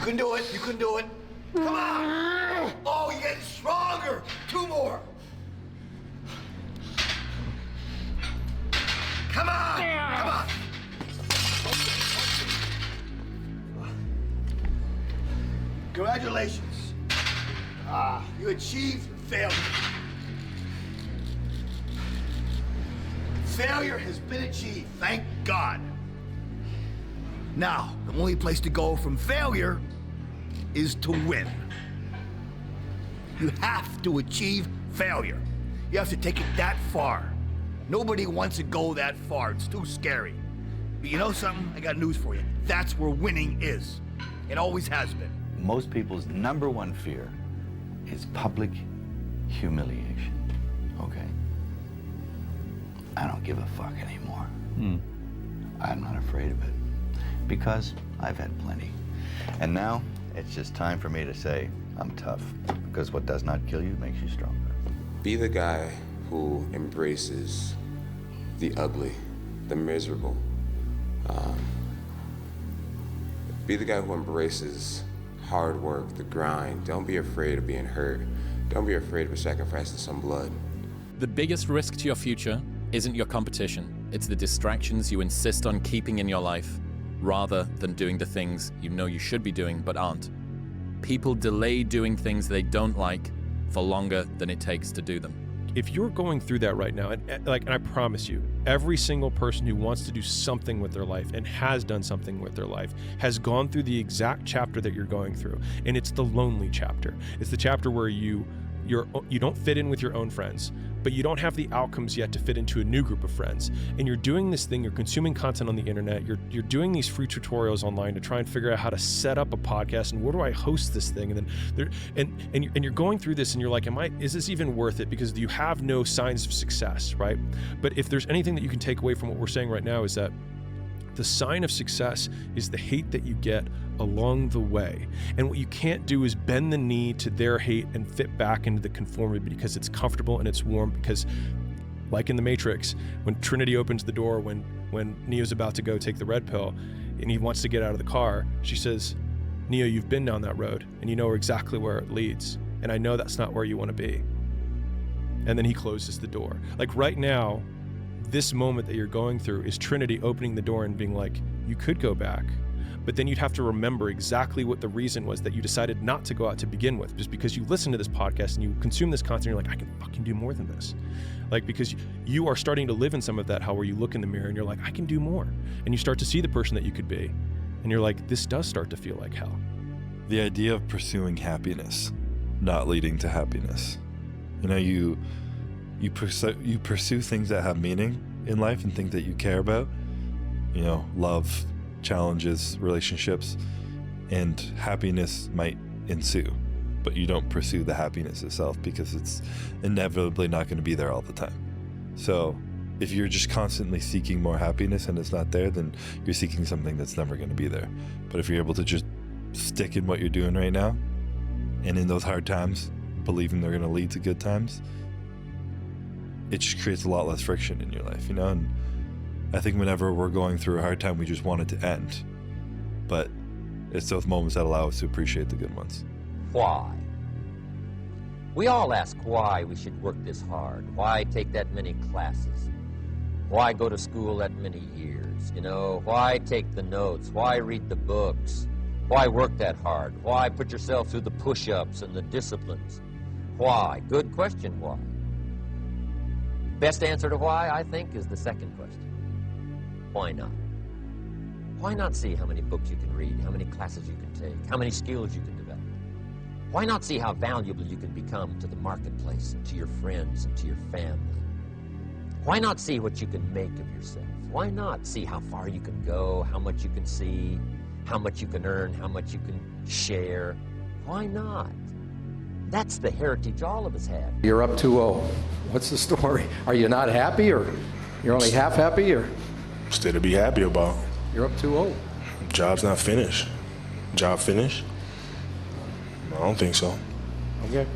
can do it. You can do it. Come on. Oh, you're getting stronger. 2 more. Come on. Come on. Congratulations. You achieved failure. Failure has been achieved, thank God. Now, the only place to go from failure is to win. You have to achieve failure. You have to take it that far. Nobody wants to go that far. It's too scary. But you know something? I got news for you. That's where winning is. It always has been. Most people's #1 fear is public humiliation, okay? I don't give a fuck anymore. I'm not afraid of it because I've had plenty. And now it's just time for me to say I'm tough, because what does not kill you makes you stronger. Be the guy who embraces the ugly, the miserable. Be the guy who embraces hard work, the grind. Don't be afraid of being hurt. Don't be afraid of sacrificing some blood. The biggest risk to your future isn't your competition. It's the distractions you insist on keeping in your life, rather than doing the things you know you should be doing but aren't. People delay doing things they don't like for longer than it takes to do them. If you're going through that right now, and I promise you, every single person who wants to do something with their life and has done something with their life has gone through the exact chapter that you're going through. And it's the lonely chapter. It's the chapter where you don't fit in with your own friends, but you don't have the outcomes yet to fit into a new group of friends. And you're doing this thing, you're consuming content on the internet, you're doing these free tutorials online to try and figure out how to set up a podcast and where do I host this thing? And then you're going through this and you're like, is this even worth it? Because you have no signs of success, right? But if there's anything that you can take away from what we're saying right now, is that the sign of success is the hate that you get along the way. And what you can't do is bend the knee to their hate and fit back into the conformity because it's comfortable and it's warm. Because like in the Matrix, when Trinity opens the door, when Neo's about to go take the red pill and he wants to get out of the car, she says, Neo, you've been down that road and you know exactly where it leads. And I know that's not where you want to be. And then he closes the door. Like right now, this moment that you're going through is Trinity opening the door and being like, you could go back, but then you'd have to remember exactly what the reason was that you decided not to go out to begin with, just because you listen to this podcast and you consume this content, you're like, I can fucking do more than this. Like, because you are starting to live in some of that hell where you look in the mirror and you're like, I can do more. And you start to see the person that you could be. And you're like, this does start to feel like hell. The idea of pursuing happiness, not leading to happiness. You know, you pursue things that have meaning in life and things that you care about, you know, love, challenges, relationships, and happiness might ensue, but you don't pursue the happiness itself because it's inevitably not going to be there all the time. So if you're just constantly seeking more happiness and it's not there, then you're seeking something that's never going to be there. But if you're able to just stick in what you're doing right now, and in those hard times, believing they're going to lead to good times, it just creates a lot less friction in your life, you know? And I think whenever we're going through a hard time, we just want it to end. But it's those moments that allow us to appreciate the good ones. Why? We all ask why we should work this hard. Why take that many classes? Why go to school that many years? You know, why take the notes? Why read the books? Why work that hard? Why put yourself through the push-ups and the disciplines? Why? Good question, why? Best answer to why, I think, is the second question. Why not? Why not see how many books you can read, how many classes you can take, how many skills you can develop? Why not see how valuable you can become to the marketplace and to your friends and to your family? Why not see what you can make of yourself? Why not see how far you can go, how much you can see, how much you can earn, how much you can share? Why not? That's the heritage all of us have. You're up 2-0. What's the story? Are you not happy, or you're only half happy, or? Still to be happy about. You're up 2-0. Job's not finished. Job finished? I don't think so. Okay.